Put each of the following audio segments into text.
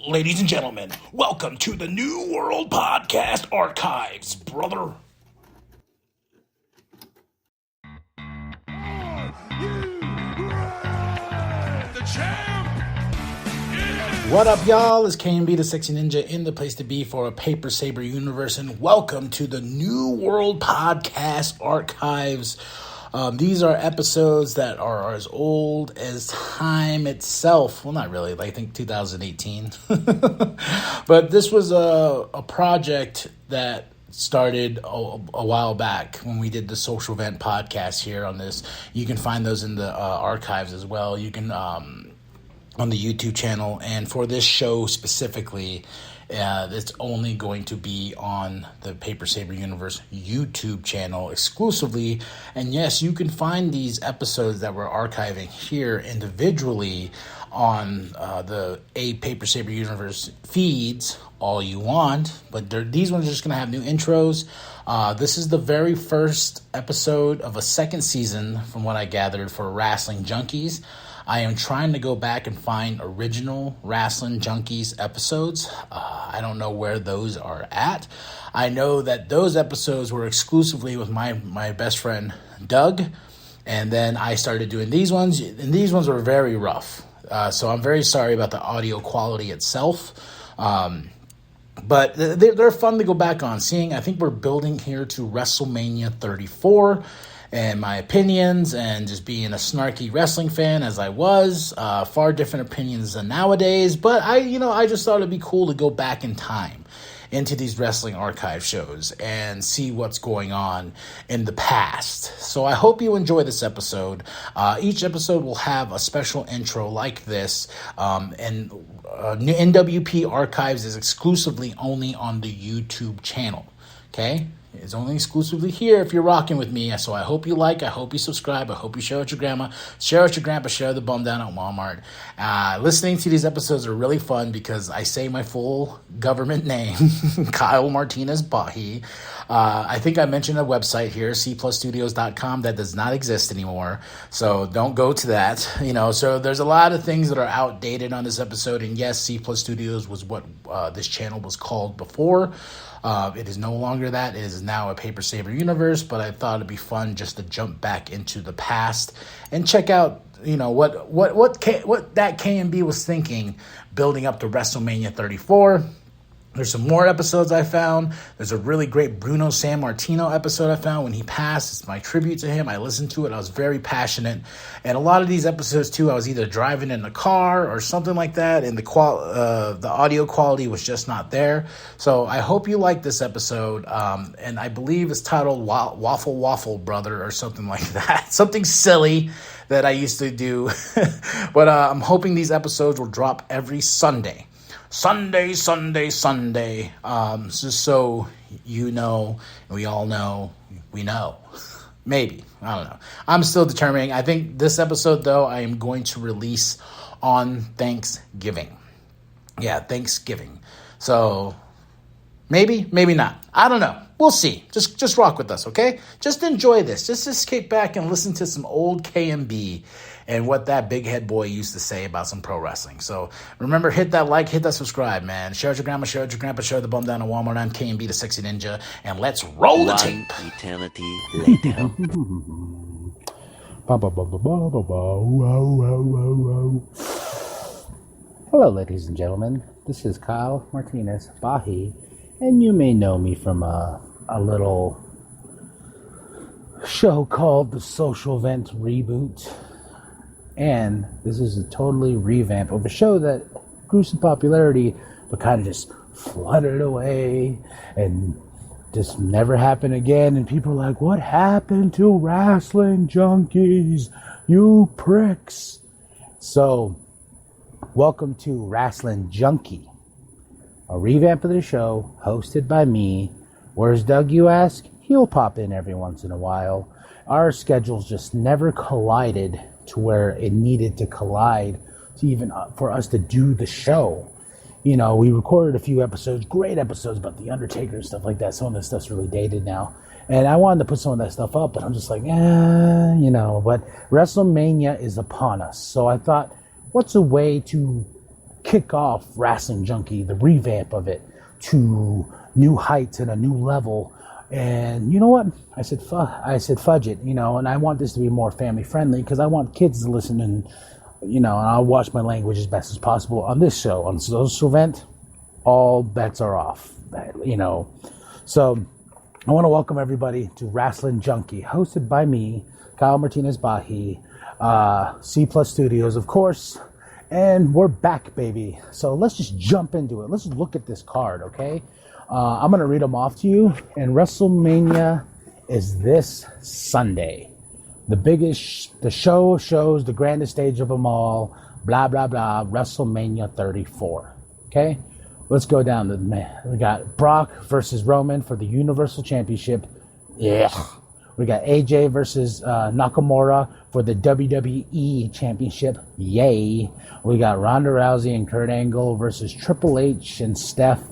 Ladies and gentlemen, welcome to the New World Podcast Archives, brother. The champ! What up, y'all? It's KMB, the Sexy Ninja, in the place to be for a Paper Saber universe, and welcome to the New World Podcast Archives. These are episodes that are as old as time itself. Well, not really. I think 2018. But this was a project that started a while back when we did the Social Event podcast here on this. You can find those in the archives as well. You can on the YouTube channel. And for this show specifically, it's only going to be on the Paper Saber Universe YouTube channel exclusively. And yes, you can find these episodes that we're archiving here individually on the Paper Saber Universe feeds all you want. But these ones are just going to have new intros. This is the very first episode of a second season, from what I gathered, for Wrestling Junkies. I am trying to go back and find original Wrestling Junkies episodes. I don't know where those are at. I know that those episodes were exclusively with my best friend, Doug. And then I started doing these ones, and these ones were very rough. So I'm very sorry about the audio quality itself. But they're fun to go back on. I think we're building here to WrestleMania 34. And my opinions, and just being a snarky wrestling fan as I was, far different opinions than nowadays. But I just thought it'd be cool to go back in time into these wrestling archive shows and see what's going on in the past. So I hope you enjoy this episode. Each episode will have a special intro like this, and nWp Archives is exclusively only on the YouTube channel. Okay? It's only exclusively here if you're rocking with me. So I hope you like, I hope you subscribe, I hope you share with your grandma, share with your grandpa, share the bum down at Walmart. Listening to these episodes are really fun because I say my full government name, Kyle Martinez Bahi. I think I mentioned a website here, cplusstudios.com, that does not exist anymore. So don't go to that. So there's a lot of things that are outdated on this episode. And yes, C Plus Studios was what this channel was called before. It is no longer that. It is now a Paper Saber universe, but I thought it'd be fun just to jump back into the past and check out, what that KMB was thinking building up to WrestleMania 34. There's some more episodes I found. There's a really great Bruno Sammartino episode I found when he passed. It's my tribute to him. I listened to it. I was very passionate. And a lot of these episodes, too, I was either driving in the car or something like that, and the audio quality was just not there. So I hope you like this episode. And I believe it's titled Waffle, Brother, or something like that. Something silly that I used to do. But I'm hoping these episodes will drop every Sunday. Sunday. Just so you know, we all know, we know. Maybe. I don't know. I'm still determining. I think this episode, though, I am going to release on Thanksgiving. Yeah, Thanksgiving. So, maybe not. I don't know. We'll see. Just rock with us, okay? Just enjoy this. Just kick back and listen to some old KMB and what that big head boy used to say about some pro wrestling. So remember, hit that like, hit that subscribe, man. Share with your grandma, share with your grandpa, share the bum down at Walmart. I'm KMB, the Sexy Ninja, and let's roll the tape. Eternity later. Hello, ladies and gentlemen. This is Kyle Martinez Bahi, and you may know me from a little show called the Social Event Reboot. And this is a totally revamp of a show that grew some popularity, but kind of just fluttered away and just never happened again. And people are like, what happened to Wrestling Junkies? You pricks. So, welcome to Wrestling Junkie, a revamp of the show hosted by me. Where's Doug, you ask? He'll pop in every once in a while. Our schedules just never collided to where it needed to collide to even for us to do the show. We recorded a few episodes, great episodes about The Undertaker and stuff like that. Some of this stuff's really dated now. And I wanted to put some of that stuff up, but I'm just like, but WrestleMania is upon us. So I thought, what's a way to kick off Wrestling Junkie, the revamp of it, to new heights and a new level. And you know what? I said fudge it, and I want this to be more family friendly because I want kids to listen and, and I'll watch my language as best as possible on this show. On Social Vent, all bets are off, So I want to welcome everybody to Wrestling Junkie, hosted by me, Kyle Martinez-Bahi, C Plus Studios, of course. And we're back, baby. So let's just jump into it. Let's look at this card, okay? I'm going to read them off to you. And WrestleMania is this Sunday. The show shows the grandest stage of them all. Blah, blah, blah. WrestleMania 34. Okay? Let's go down. We got Brock versus Roman for the Universal Championship. Yeah. We got AJ versus Nakamura for the WWE Championship. Yay. We got Ronda Rousey and Kurt Angle versus Triple H and Steph.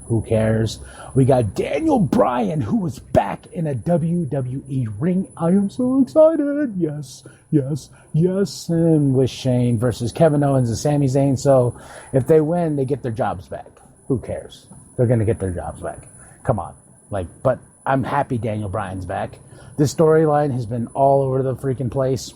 Who cares? We got Daniel Bryan, who is back in a WWE ring. I am so excited. Yes, yes, yes. And with Shane versus Kevin Owens and Sami Zayn. So if they win, they get their jobs back. Who cares? They're going to get their jobs back. Come on. But I'm happy Daniel Bryan's back. This storyline has been all over the freaking place.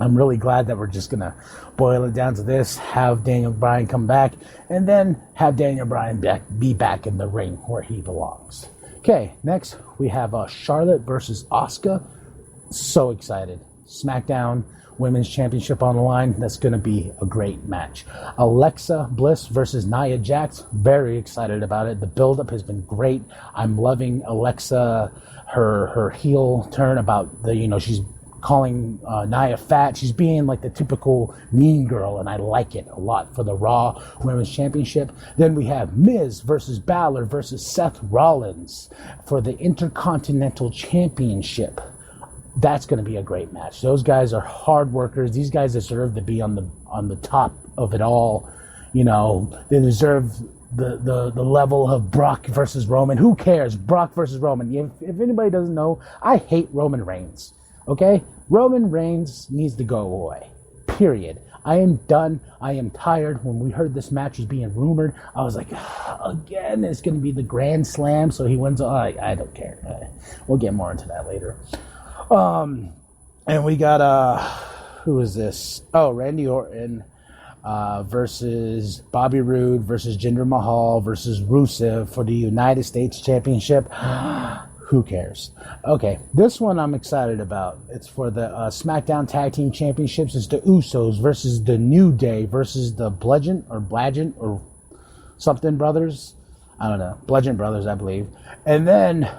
I'm really glad that we're just going to boil it down to this, have Daniel Bryan come back, and then have Daniel Bryan be back in the ring where he belongs. Okay, next we have Charlotte versus Asuka. So excited. SmackDown Women's Championship on the line. That's going to be a great match. Alexa Bliss versus Nia Jax. Very excited about it. The build-up has been great. I'm loving Alexa, her heel turn about she's calling Nia fat. She's being like the typical mean girl, and I like it a lot for the Raw Women's Championship. Then we have Miz versus Balor versus Seth Rollins for the Intercontinental Championship. That's going to be a great match. Those guys are hard workers. These guys deserve to be on the top of it all. They deserve the level of Brock versus Roman. Who cares? Brock versus Roman. If anybody doesn't know, I hate Roman Reigns. Okay? Roman Reigns needs to go away. Period. I am done. I am tired. When we heard this match was being rumored, I was like, again, it's going to be the Grand Slam, so he wins. I don't care. We'll get more into that later. And we got, who is this? Oh, Randy Orton versus Bobby Roode versus Jinder Mahal versus Rusev for the United States Championship. Who cares? Okay, this one I'm excited about. It's for the SmackDown Tag Team Championships. It's the Usos versus the New Day versus the Bludgeon or something brothers. I don't know. Bludgeon Brothers, I believe. And then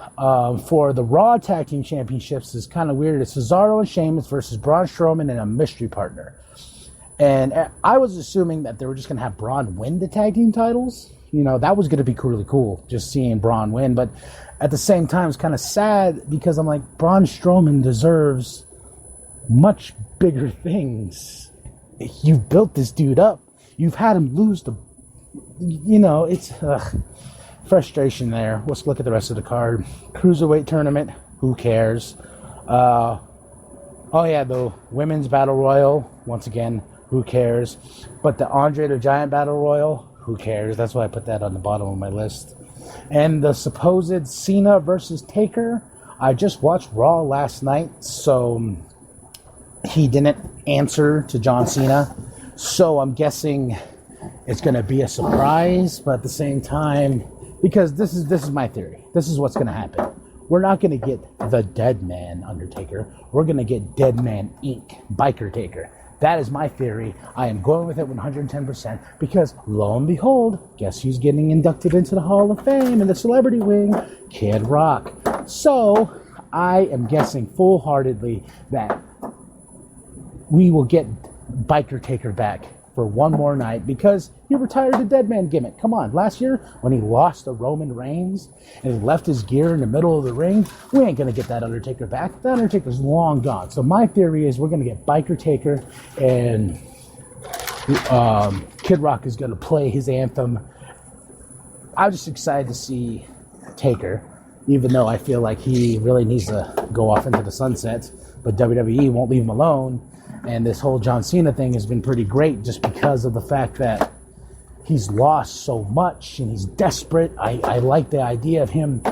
for the Raw Tag Team Championships, it's kind of weird. It's Cesaro and Sheamus versus Braun Strowman and a mystery partner. And I was assuming that they were just going to have Braun win the tag team titles. That was going to be really cool, just seeing Braun win. But at the same time, it's kind of sad because I'm like, Braun Strowman deserves much bigger things. You've built this dude up. You've had him lose it's frustration there. Let's look at the rest of the card. Cruiserweight tournament. Who cares? The Women's Battle Royal. Once again, who cares? But the Andre the Giant Battle Royal. Who cares? That's why I put that on the bottom of my list. And the supposed Cena versus Taker. I just watched Raw last night, so he didn't answer to John Cena. So I'm guessing it's going to be a surprise, but at the same time, because this is my theory. This is what's going to happen. We're not going to get the Dead Man Undertaker. We're going to get Dead Man Inc. Biker Taker. That is my theory. I am going with it 110% because, lo and behold, guess who's getting inducted into the Hall of Fame in the celebrity wing? Kid Rock. So, I am guessing full-heartedly that we will get Biker Taker back for one more night because he retired the Dead Man gimmick. Come on, last year when he lost to Roman Reigns and he left his gear in the middle of the ring, we ain't going to get that Undertaker back. That Undertaker's long gone. So my theory is we're going to get Biker Taker and Kid Rock is going to play his anthem. I'm just excited to see Taker, even though I feel like he really needs to go off into the sunset, but WWE won't leave him alone. And this whole John Cena thing has been pretty great just because of the fact that he's lost so much and he's desperate. I like the idea of him,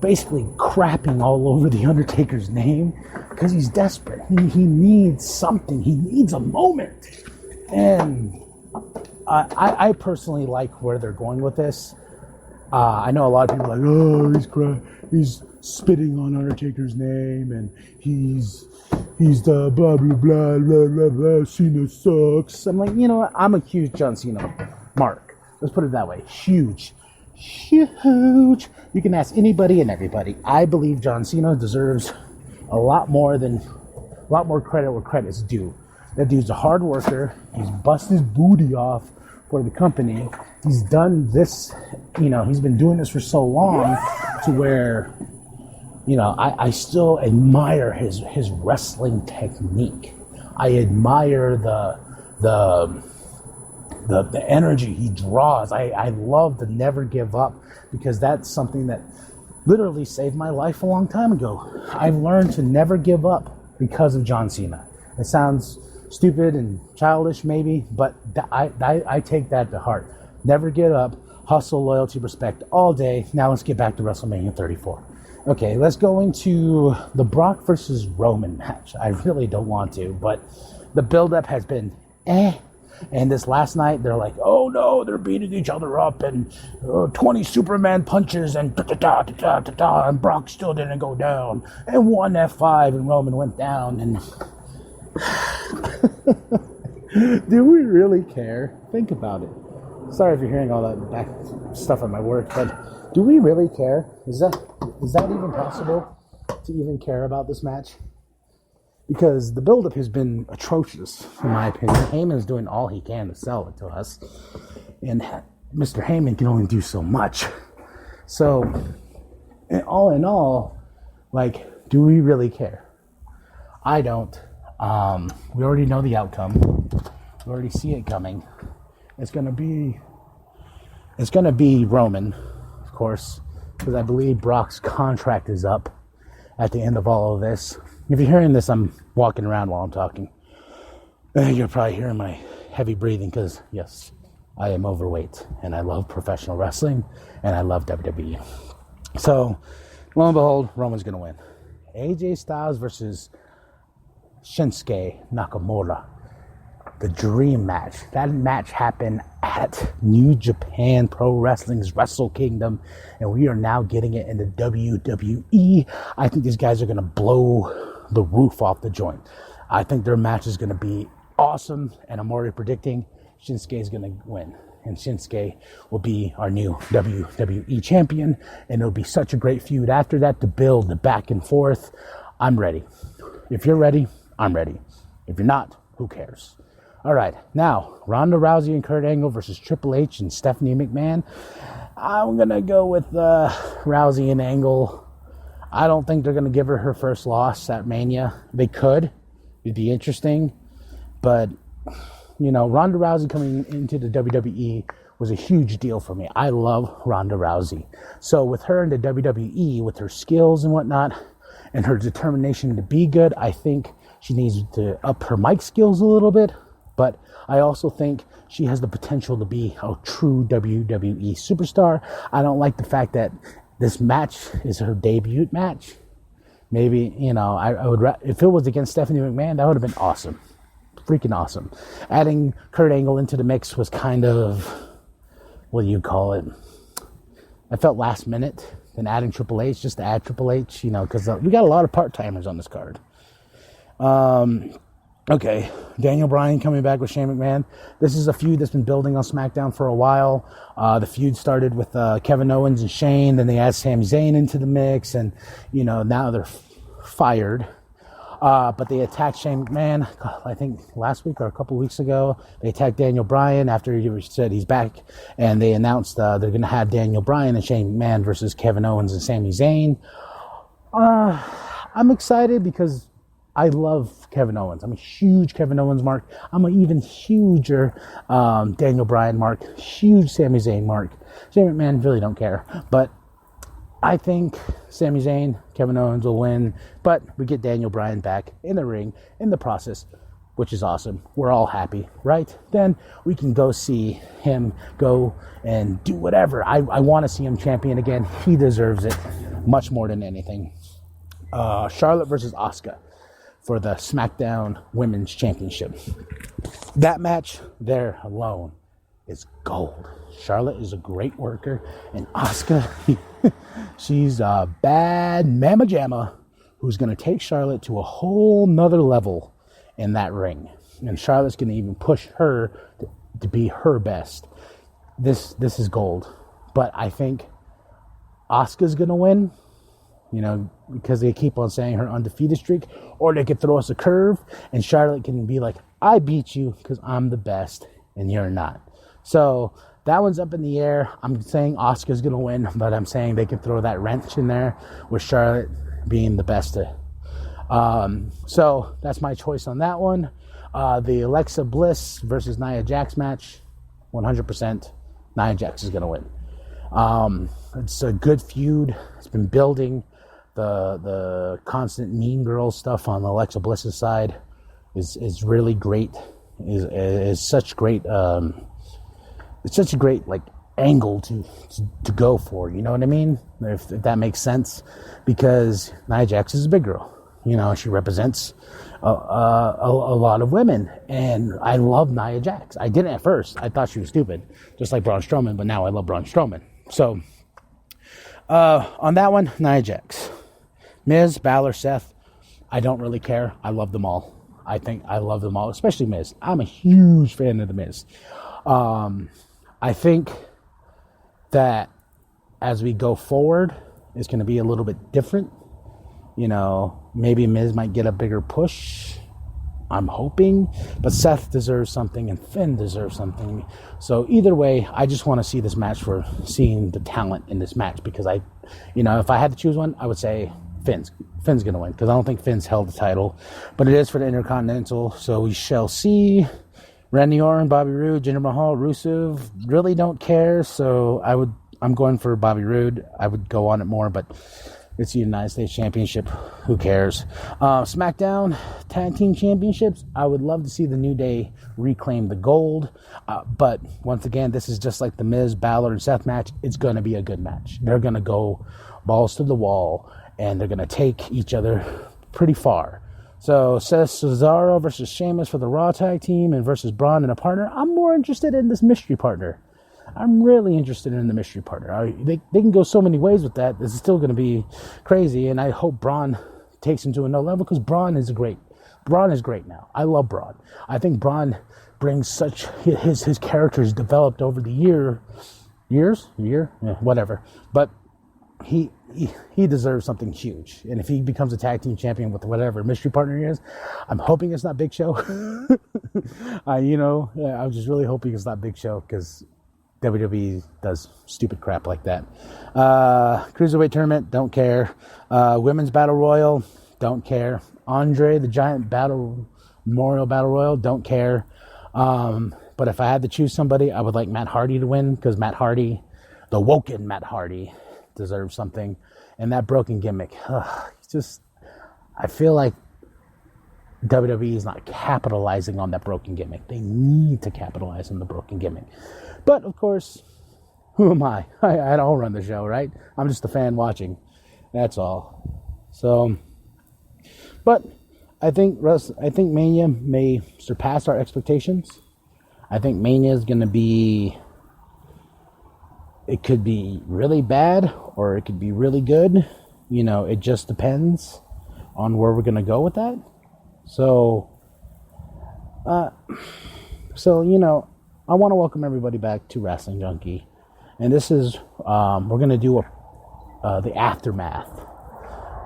basically crapping all over the Undertaker's name because he's desperate. He needs something. He needs a moment. And I personally like where they're going with this. I know a lot of people are like, oh, he's spitting on Undertaker's name, and he's the blah blah blah blah blah blah. Cena sucks. I'm like, you know what? I'm a huge John Cena mark. Let's put it that way. Huge. You can ask anybody and everybody. I believe John Cena deserves a lot more credit where credit's due. That dude's a hard worker. He's busted his booty off for the company. He's done this, he's been doing this for so long to where, I still admire his wrestling technique. I admire the energy he draws. I love to never give up because that's something that literally saved my life a long time ago. I've learned to never give up because of John Cena. It sounds stupid and childish maybe, but I take that to heart. Never get up, hustle, loyalty, respect all day. Now let's get back to WrestleMania 34. Okay, let's go into the Brock versus Roman match. I really don't want to, but the build-up has been And this last night, they're like, oh no, they're beating each other up and 20 Superman punches and da-da-da-da-da-da, and Brock still didn't go down. And one F5 and Roman went down. And do we really care? Think about it. Sorry if you're hearing all that back stuff at my work, but do we really care? Is that even possible to even care about this match? Because the build-up has been atrocious, in my opinion. Heyman's doing all he can to sell it to us. And Mr. Heyman can only do so much. So, all in all, do we really care? I don't. We already know the outcome. We already see it coming. It's gonna be Roman, of course, because I believe Brock's contract is up at the end of all of this. If you're hearing this, I'm walking around while I'm talking. You're probably hearing my heavy breathing because, yes, I am overweight and I love professional wrestling and I love WWE. So, lo and behold, Roman's going to win. AJ Styles versus Shinsuke Nakamura. The dream match. That match happened at New Japan Pro Wrestling's Wrestle Kingdom, and we are now getting it in the WWE. I think these guys are going to blow the roof off the joint. I think their match is going to be awesome, and I'm already predicting Shinsuke is going to win. And Shinsuke will be our new WWE champion, and it'll be such a great feud after that to build the back and forth. I'm ready. If you're ready, I'm ready. If you're not, who cares? All right, now, Ronda Rousey and Kurt Angle versus Triple H and Stephanie McMahon. I'm going to go with Rousey and Angle. I don't think they're going to give her first loss at Mania. They could. It'd be interesting. But, Ronda Rousey coming into the WWE was a huge deal for me. I love Ronda Rousey. So with her in the WWE, with her skills and whatnot, and her determination to be good, I think she needs to up her mic skills a little bit. But I also think she has the potential to be a true WWE superstar. I don't like the fact that this match is her debut match. Maybe, I would, if it was against Stephanie McMahon, that would have been awesome. Freaking awesome. Adding Kurt Angle into the mix was kind of, what do you call it? I felt last minute. And adding Triple H, just to add Triple H, because we got a lot of part-timers on this card. Okay, Daniel Bryan coming back with Shane McMahon. This is a feud that's been building on SmackDown for a while. The feud started with Kevin Owens and Shane, then they added Sami Zayn into the mix, and, now they're fired. But they attacked Shane McMahon, I think last week or a couple weeks ago. They attacked Daniel Bryan after he said he's back, and they announced they're going to have Daniel Bryan and Shane McMahon versus Kevin Owens and Sami Zayn. I'm excited because I love Kevin Owens. I'm a huge Kevin Owens mark. I'm an even huger Daniel Bryan mark. Huge Sami Zayn mark. Shane McMahon, really don't care. But I think Sami Zayn, Kevin Owens will win. But we get Daniel Bryan back in the ring in the process. which is awesome. We're all happy, right? Then we can go see him go and do whatever. I want to see him champion again. He deserves it much more than anything. Charlotte versus Asuka for the SmackDown Women's Championship. That match there alone is gold. Charlotte is a great worker, and Asuka, she's a bad mama jamma who's going to take Charlotte to a whole nother level in that ring. And Charlotte's going to even push her to be her best. This is gold. But I think Asuka's going to win, because they keep on saying her undefeated streak, or they could throw us a curve and Charlotte can be like, I beat you because I'm the best and you're not. So that one's up in the air. I'm saying Asuka's going to win, but I'm saying they can throw that wrench in there with Charlotte being the best. So that's my choice on that one. The Alexa Bliss versus Nia Jax match, 100% Nia Jax is going to win. It's a good feud. It's been building. The constant mean girl stuff on Alexa Bliss's side is really great. Is such great. It's such a great angle to go for. You know what I mean? If that makes sense, because Nia Jax is a big girl. She represents a lot of women, and I love Nia Jax. I didn't at first. I thought she was stupid, just like Braun Strowman. But now I love Braun Strowman. So on that one, Nia Jax. Miz, Balor, Seth, I don't really care. I love them all. I think I love them all, especially Miz. I'm a huge fan of the Miz. I think that as we go forward, it's going to be a little bit different. Maybe Miz might get a bigger push. I'm hoping. But Seth deserves something and Finn deserves something. So either way, I just want to see this match for seeing the talent in this match. Because if I had to choose one, I would say Finn's going to win, because I don't think Finn's held the title, but it is for the Intercontinental, so we shall see. Randy Orton, Bobby Roode, Jinder Mahal, Rusev, really don't care, so I'm going for Bobby Roode. I would go on it more, but it's the United States Championship. Who cares? SmackDown Tag Team Championships. I would love to see the New Day reclaim the gold, but once again, this is just like the Miz, Balor, and Seth match. It's going to be a good match. They're going to go balls to the wall, and they're going to take each other pretty far. So, Cesaro versus Sheamus for the Raw Tag Team and versus Braun and a partner. I'm more interested in this mystery partner. I'm really interested in the mystery partner. They can go so many ways with that. This is still going to be crazy, and I hope Braun takes him to another level, because Braun is great. Braun is great now. I love Braun. I think Braun brings such... His character's developed over the year, whatever. But he deserves something huge. And if he becomes a tag team champion with whatever mystery partner he is, I'm hoping it's not Big Show. I'm just really hoping it's not Big Show, because WWE does stupid crap like that. Cruiserweight tournament, don't care. Women's Battle Royal, don't care. Andre the Giant Memorial Battle Royal, don't care. But if I had to choose somebody, I would like Matt Hardy to win, because Matt Hardy, the woken Matt Hardy, deserves something. And that broken gimmick, I feel like WWE is not capitalizing on that broken gimmick. They need to capitalize on the broken gimmick. But of course, who am I? I don't run the show, right? I'm just a fan watching. That's all. So, but I think Mania may surpass our expectations. I think Mania is going to be... It could be really bad, or it could be really good. It just depends on where we're going to go with that. So, I want to welcome everybody back to Wrestling Junkie. And this is, we're going to do the aftermath,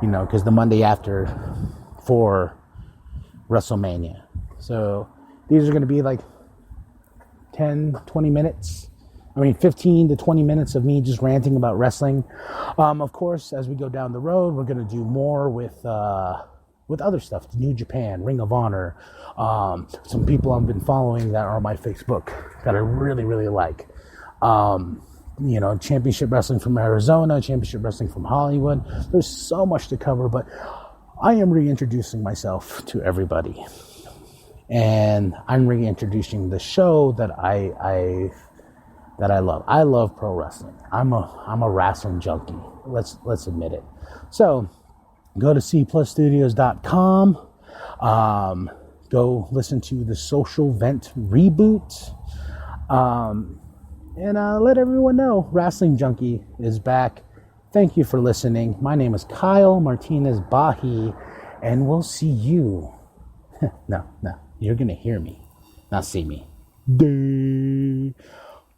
because the Monday after for WrestleMania. So, these are going to be 10, 20 minutes. 15 to 20 minutes of me just ranting about wrestling. Of course, as we go down the road, we're going to do more with other stuff. New Japan, Ring of Honor. Some people I've been following that are on my Facebook that I really, really like. Championship Wrestling from Arizona, Championship Wrestling from Hollywood. There's so much to cover, but I am reintroducing myself to everybody. and I'm reintroducing the show that I love. I love pro wrestling. I'm a wrestling junkie. Let's admit it. So go to cplusstudios.com. Go listen to the Social Vent reboot. And let everyone know Wrestling Junkie is back. Thank you for listening. My name is Kyle Martinez Bahi, and we'll see you. No, you're going to hear me, not see me.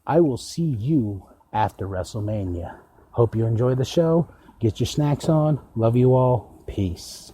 I will see you after WrestleMania. Hope you enjoy the show. Get your snacks on. Love you all. Peace.